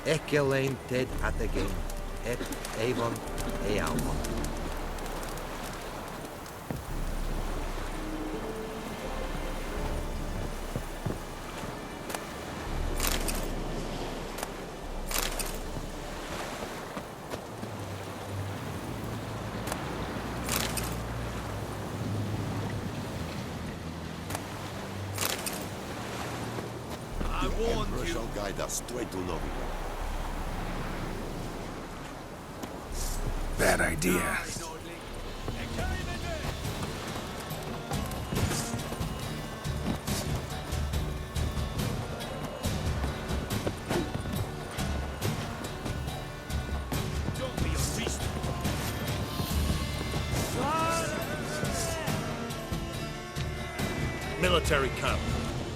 Ekelein ted atagain, et avon ealmon. The Emperor shall guide us straight to Novigrad. Bad idea. Military camp.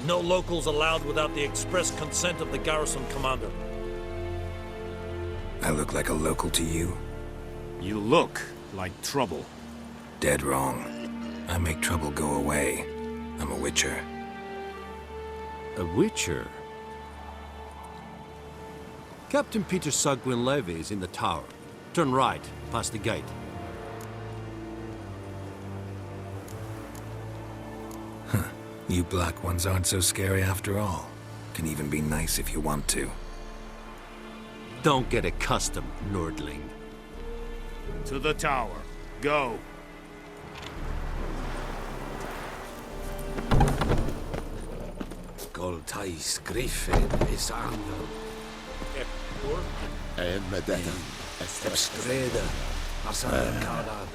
No locals allowed without the express consent of the garrison commander. I look like a local to you? You look like trouble. Dead wrong. I make trouble go away. I'm a witcher. A witcher? Captain Peter Sagwin Levy is in the tower. Turn right, past the gate. You black ones aren't so scary after all. Can even be nice if you want to. Don't get accustomed, Nordling. To the tower. Go. Goltais Griffin is Angel. And Medetta. Streda. Asana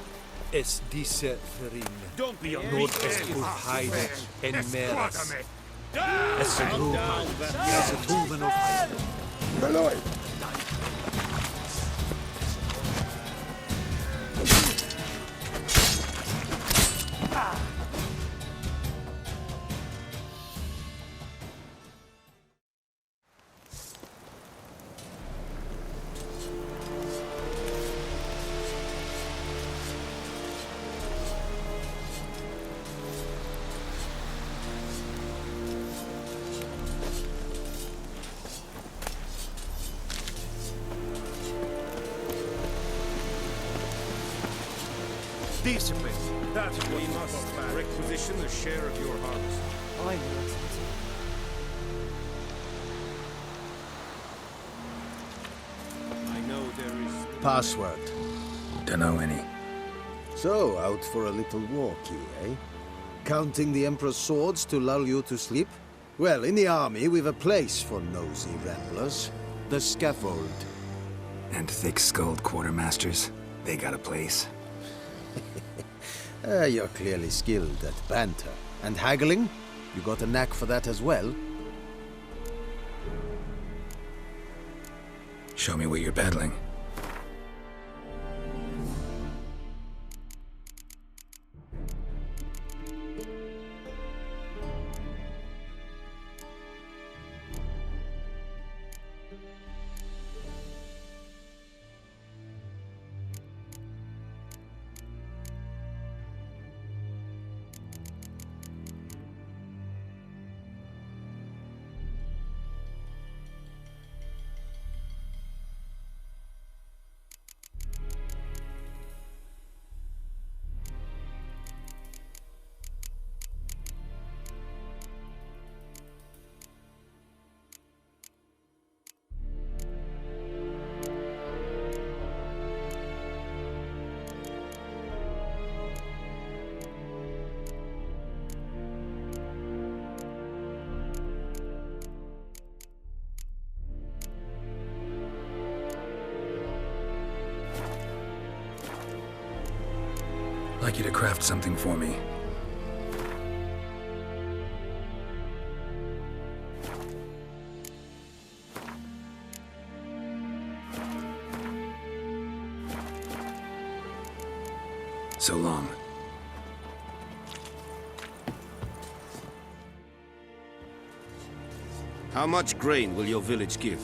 Es diese Verin. Don't be a Not es Heide en Meres. Es Ruman. Es Rumen of Heide. Malloy! Discipline. That we must requisition a share of your harvest. I will, Excellency. I know there is... Password. Dunno any. So, out for a little walkie, eh? Counting the Emperor's swords to lull you to sleep? Well, in the army, we've a place for nosy ramblers. The scaffold. And thick-skulled quartermasters. They got a place. You're clearly skilled at banter. And haggling? You got a knack for that as well? Show me what you're peddling. I'd like you to craft something for me. So long. How much grain will your village give?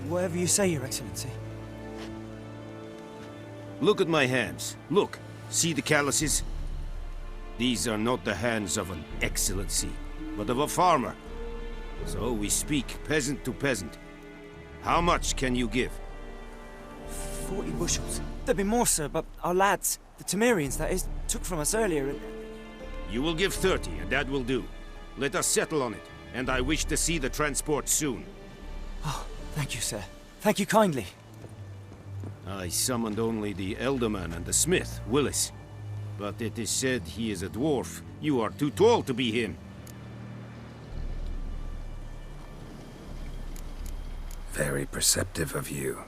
Whatever you say, Your Excellency. Look at my hands. Look. See the calluses? These are not the hands of an excellency, but of a farmer. So we speak peasant to peasant. How much can you give? 40 bushels. There'd be more, sir, but our lads, the Temerians, that is, took from us earlier and... You will give 30, and that will do. Let us settle on it, and I wish to see the transport soon. Oh, thank you, sir. Thank you kindly. I summoned only the Elderman and the smith, Willis. But it is said he is a dwarf. You are too tall to be him. Very perceptive of you.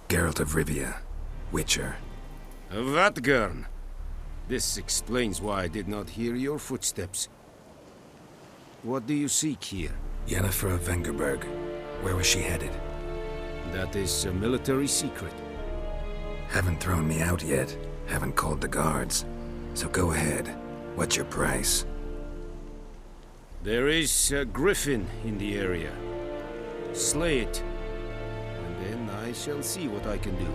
Geralt of Rivia, Witcher. Vatgern. This explains why I did not hear your footsteps. What do you seek here? Yennefer of Vengerberg. Where was she headed? That is a military secret. Haven't thrown me out yet. Haven't called the guards. So go ahead. What's your price? There is a griffin in the area. Slay it, and then I shall see what I can do.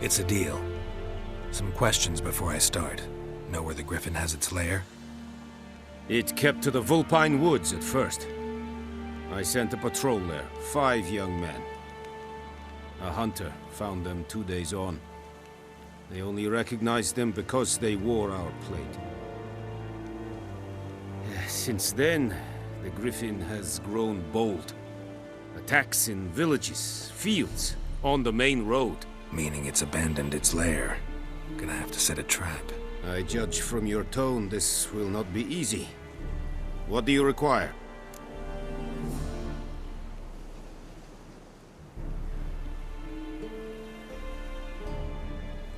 It's a deal. Some questions before I start. Know where the griffin has its lair? It kept to the Vulpine Woods at first. I sent a patrol there, 5 young men. A hunter found them 2 days on. They only recognized them because they wore our plate. Since then, the griffin has grown bold. Attacks in villages, fields, on the main road. Meaning it's abandoned its lair. Gonna have to set a trap. I judge from your tone this will not be easy. What do you require?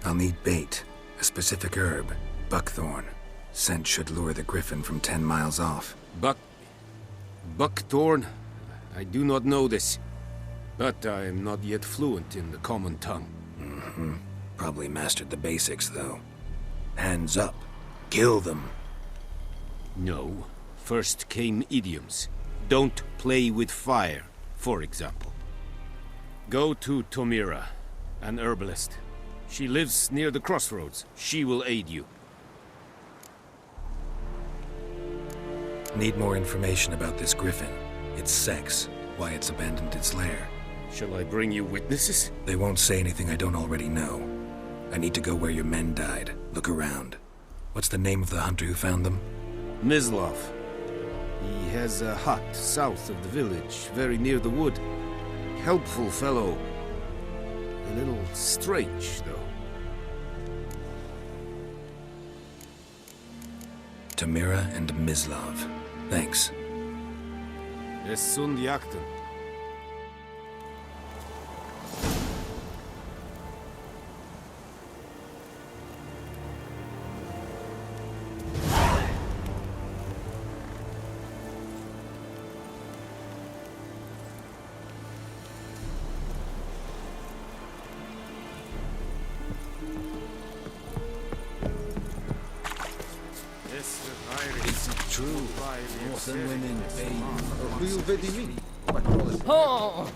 I'll need bait, a specific herb, buckthorn. Scent should lure the griffin from 10 miles off. Buckthorn? I do not know this. But I am not yet fluent in the common tongue. Probably mastered the basics, though. Hands up. Kill them. No. First came idioms. Don't play with fire, for example. Go to Tomira, an herbalist. She lives near the crossroads. She will aid you. Need more information about this griffin. Its sex, why it's abandoned its lair. Shall I bring you witnesses? They won't say anything I don't already know. I need to go where your men died. Look around. What's the name of the hunter who found them? Mislav. He has a hut south of the village, very near the wood. Helpful fellow. A little strange, though. Tamira and Mislav. Thanks. Es sunt jakten. Is it true? Northern women pay... Do you vedi me? Oh!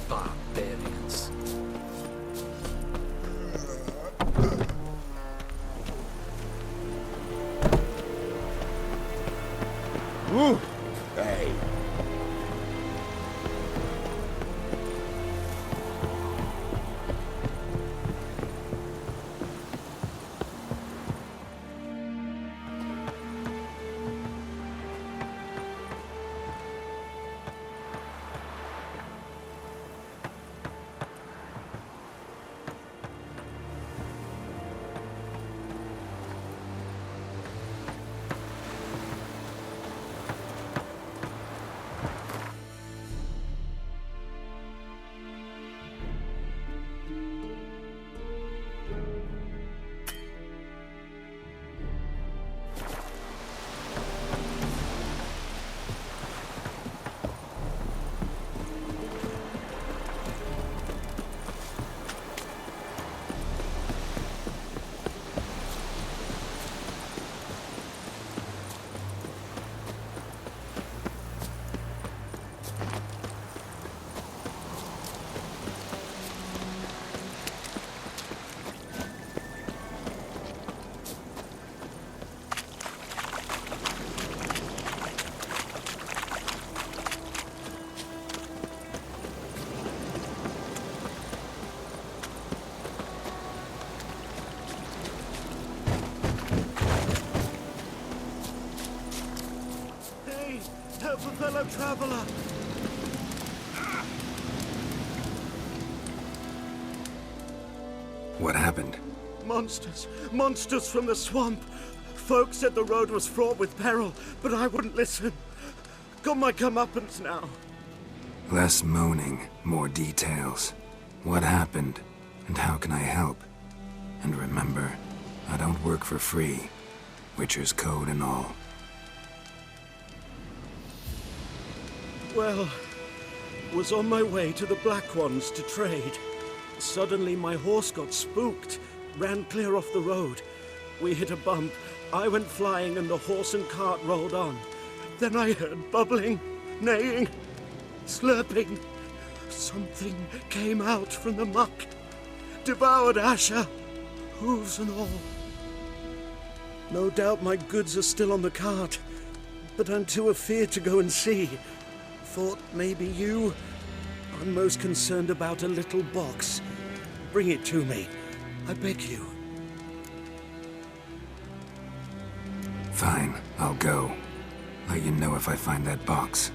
Barbarians. Woo! Hey. Help a fellow traveler! What happened? Monsters! Monsters from the swamp! Folk said the road was fraught with peril, but I wouldn't listen. Got my comeuppance now. Less moaning, more details. What happened, and how can I help? And remember, I don't work for free. Witcher's code and all. Well, was on my way to the Black Ones to trade. Suddenly my horse got spooked, ran clear off the road. We hit a bump, I went flying and the horse and cart rolled on. Then I heard bubbling, neighing, slurping. Something came out from the muck, devoured Asher, hooves and all. No doubt my goods are still on the cart, but I'm too afeard to go and see. Thought maybe you. I'm most concerned about a little box. Bring it to me, I beg you. Fine, I'll go. Let you know if I find that box.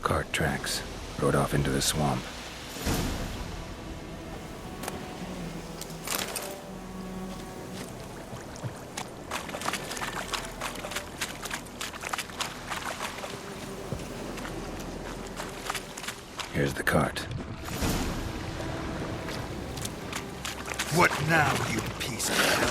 Cart tracks. Rode off into the swamp. Here's the cart. What now, you piece of hell?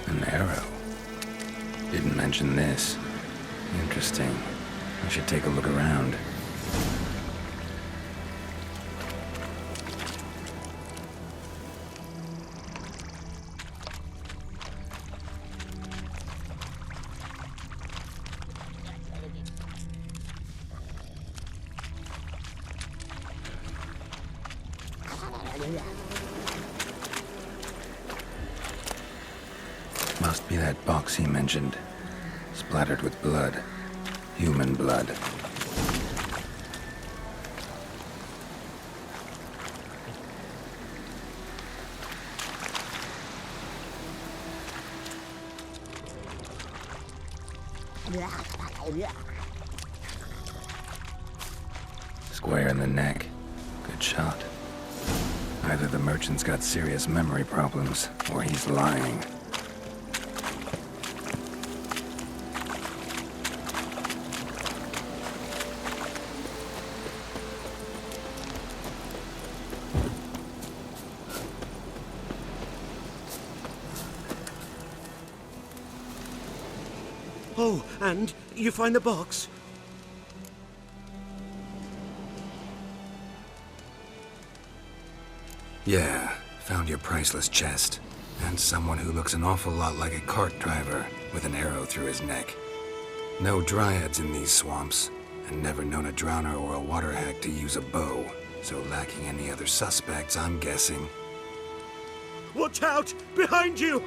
An arrow. Didn't mention this. Interesting. I should take a look around. Must be that box he mentioned. Splattered with blood. Human blood. Square in the neck. Good shot. Either the merchant's got serious memory problems, or he's lying. Oh, and you find the box? Yeah, found your priceless chest. And someone who looks an awful lot like a cart driver with an arrow through his neck. No dryads in these swamps, and never known a drowner or a water hack to use a bow. So lacking any other suspects, I'm guessing. Watch out! Behind you!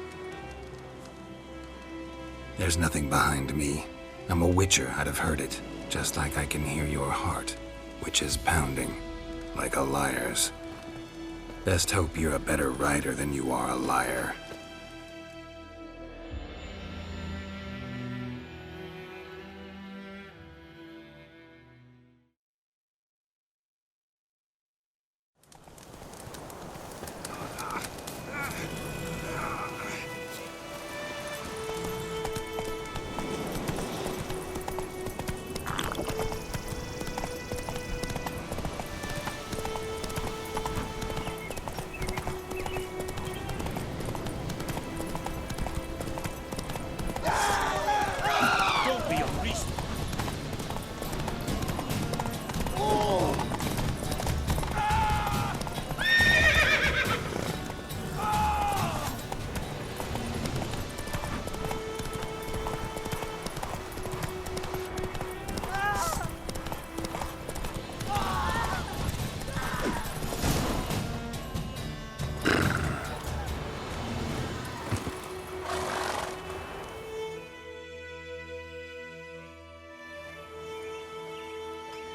There's nothing behind me. I'm a witcher, I'd have heard it. Just like I can hear your heart, which is pounding, like a liar's. Best hope you're a better rider than you are a liar. Don't be unreasonable.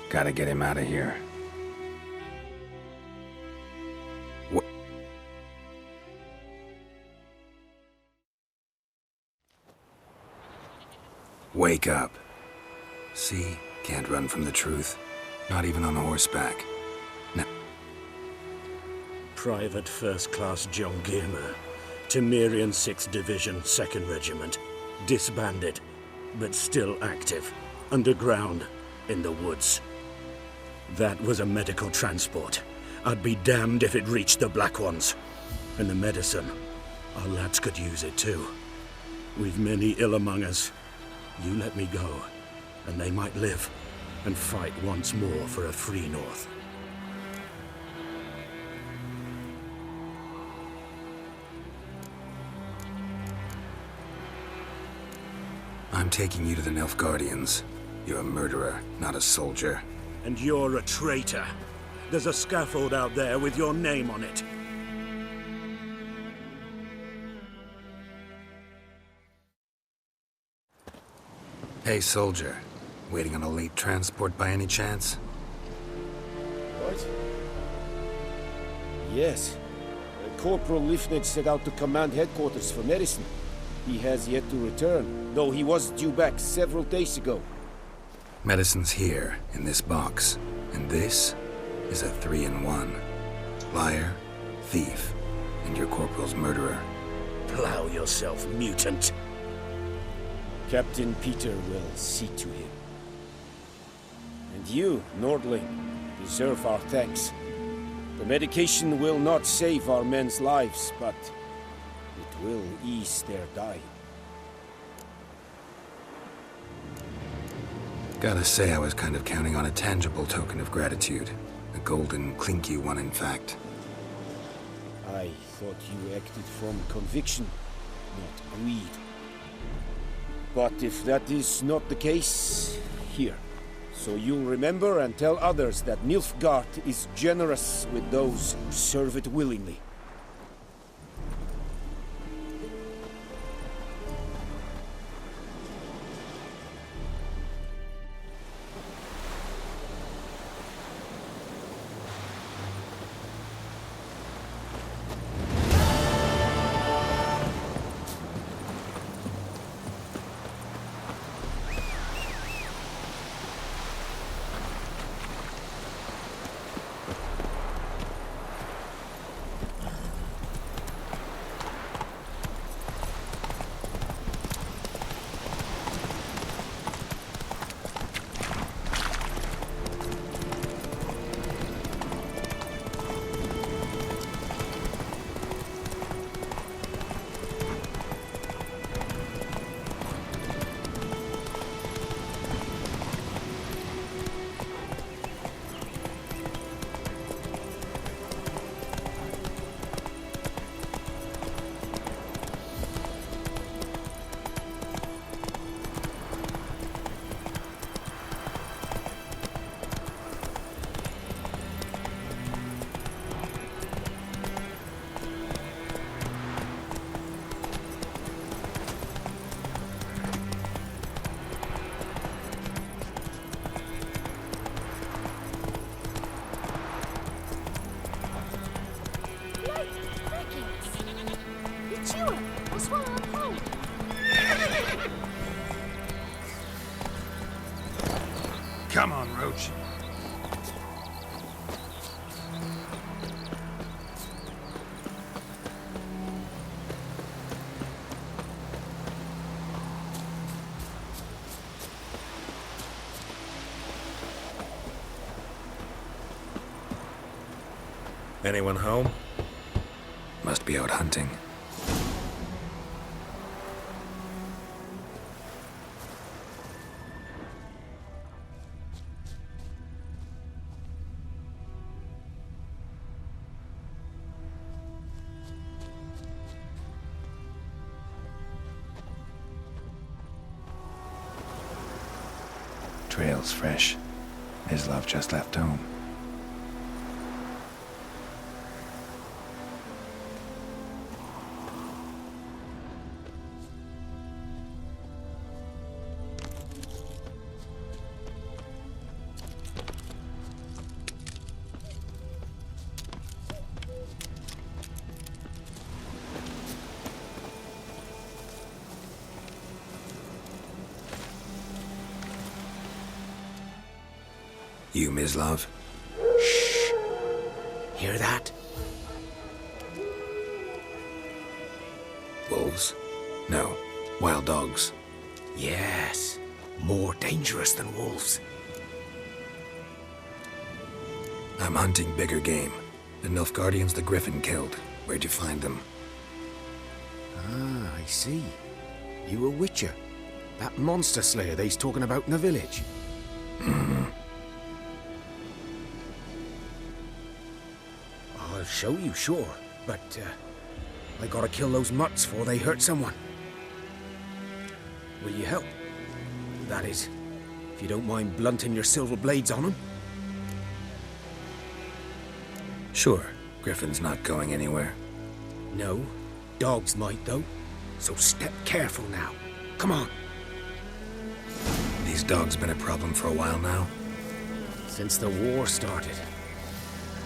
Gotta get him out of here. Wake up. See? Can't run from the truth. Not even on horseback. No. Private First Class John Gilmer, Temerian 6th Division, 2nd Regiment. Disbanded, but still active. Underground, in the woods. That was a medical transport. I'd be damned if it reached the Black Ones. And the medicine, our lads could use it too. We've many ill among us. You let me go, and they might live, and fight once more for a free North. I'm taking you to the Nilfgaardians. You're a murderer, not a soldier. And you're a traitor. There's a scaffold out there with your name on it. Hey, soldier. Waiting on a late transport by any chance? What? Yes. Corporal Lifnitz set out to command headquarters for medicine. He has yet to return, though he was due back several days ago. Medicine's here, in this box. And this is a 3-in-1. Liar, thief, and your corporal's murderer. Plow yourself, mutant. Captain Peter will see to him. And you, Nordling, deserve our thanks. The medication will not save our men's lives, but it will ease their dying. Gotta say, I was kind of counting on a tangible token of gratitude. A golden, clinky one, in fact. I thought you acted from conviction, not greed. But if that is not the case, here. So you'll remember and tell others that Nilfgaard is generous with those who serve it willingly. Forge. Anyone home? Must be out hunting. Trail's fresh. Mislav just left home. You, Mislav? Shh! Hear that? Wolves? No. Wild dogs. Yes. More dangerous than wolves. I'm hunting bigger game. The Nilfgaardians the Griffin killed. Where'd you find them? Ah, I see. You a witcher. That monster slayer they's talking about in the village. Mm-hmm. I'll show you, sure. But, I gotta kill those mutts before they hurt someone. Will you help? That is, if you don't mind blunting your silver blades on them. Sure. Griffin's not going anywhere. No. Dogs might, though. So step careful now. Come on. These dogs been a problem for a while now? Since the war started.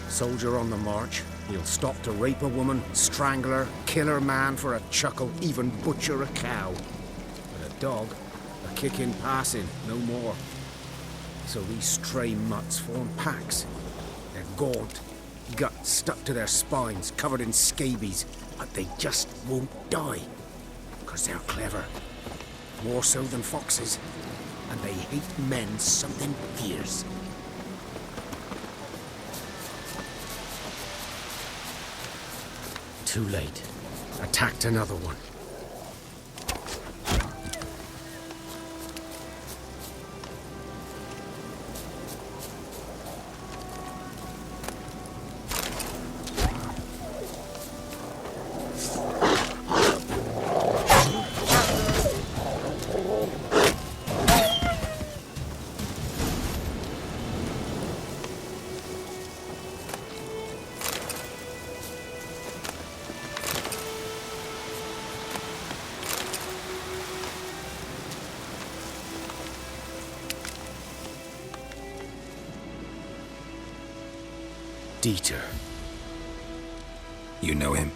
Soldier on the march, he'll stop to rape a woman, strangle her, kill her man for a chuckle, even butcher a cow. But a dog, a kick in passing, no more. So these stray mutts form packs. They're gaunt, guts stuck to their spines, covered in scabies, but they just won't die. 'Cause they're clever. More so than foxes. And they hate men something fierce. Too late. Attacked another one. Dieter. You know him?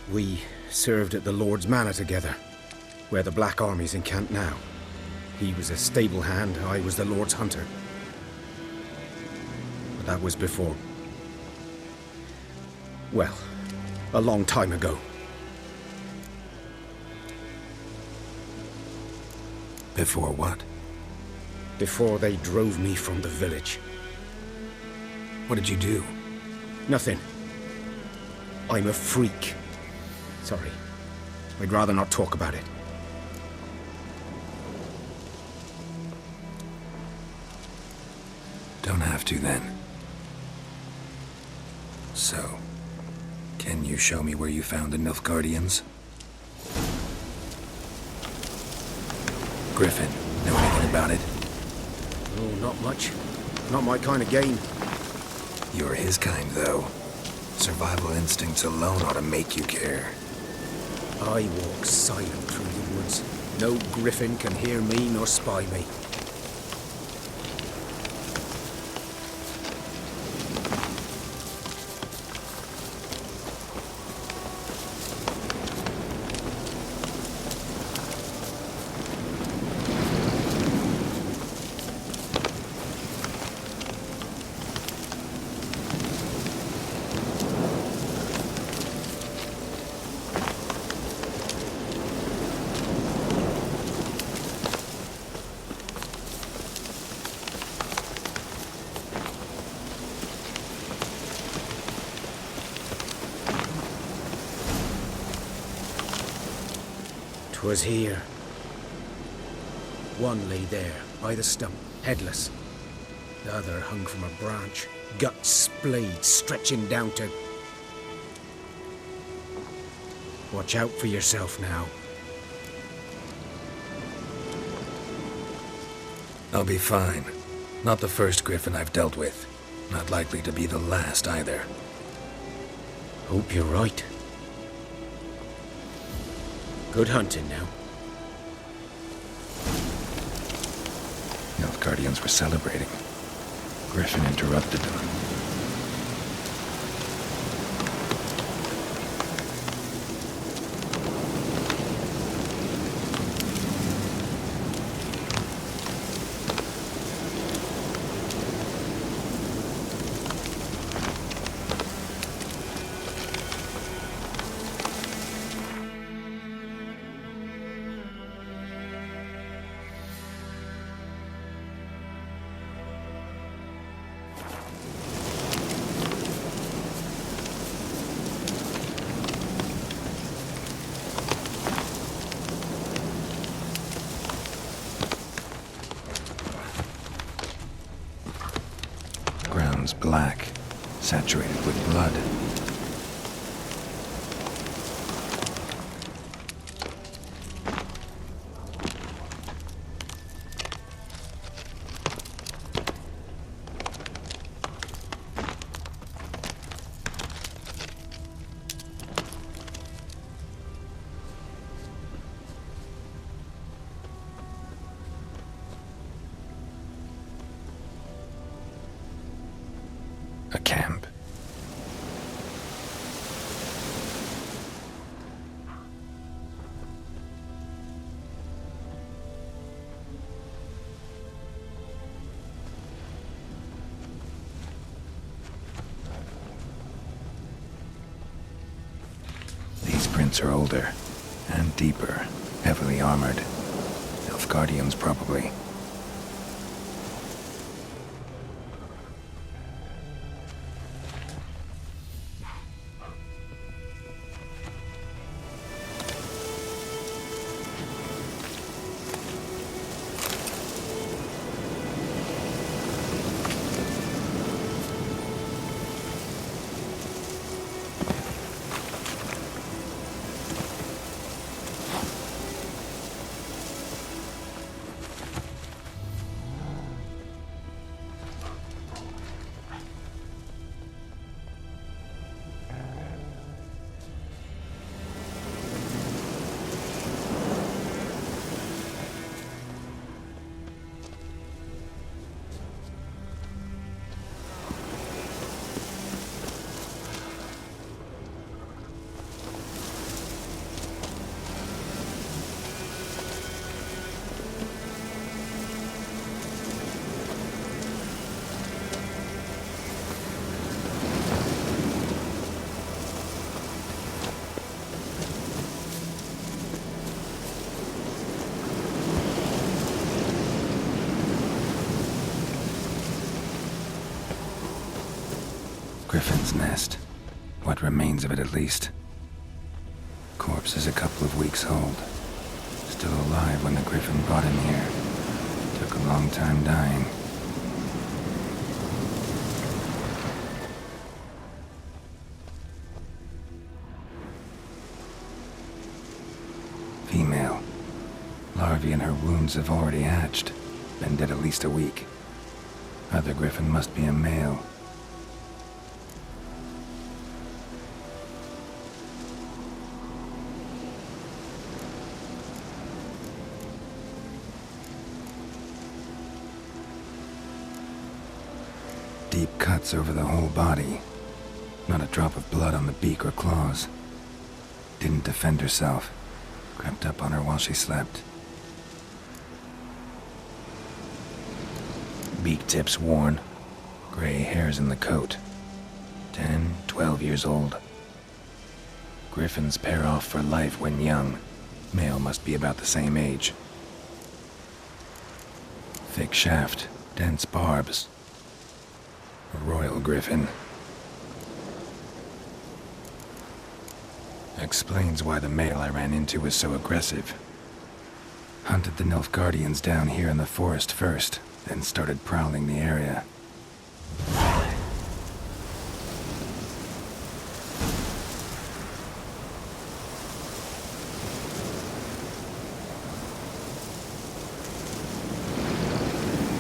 We served at the Lord's Manor together, where the Black Army's encamped now. He was a stable hand, I was the Lord's hunter. But that was before... well, a long time ago. Before what? Before they drove me from the village. What did you do? Nothing. I'm a freak. Sorry. I'd rather not talk about it. Don't have to then. So, can you show me where you found the Nilfgaardians? Griffin, know anything about it? Oh, not much. Not my kind of game. You're his kind, though. Survival instincts alone ought to make you care. I walk silent through the woods. No griffin can hear me nor spy me. 'Twas here. One lay there, by the stump, headless. The other hung from a branch, guts splayed, stretching down to... Watch out for yourself now. I'll be fine. Not the first griffin I've dealt with. Not likely to be the last either. Hope you're right. Good hunting now. Guardians were celebrating. Griffin interrupted them. Ground's black, saturated with blood. A camp. These prints are older and deeper, heavily armored. Elf guardians, probably. Griffin's nest. What remains of it, at least. Corpse is a couple of weeks old. Still alive when the griffin brought him here. Took a long time dying. Female. Larvae in her wounds have already hatched. Been dead at least a week. Other griffin must be a male. Deep cuts over the whole body. Not a drop of blood on the beak or claws. Didn't defend herself. Crept up on her while she slept. Beak tips worn. Gray hairs in the coat. 10, 12 years old. Griffins pair off for life when young. Male must be about the same age. Thick shaft, dense barbs. A royal griffin. Explains why the male I ran into was so aggressive. Hunted the Nilfgaardians down here in the forest first, then started prowling the area.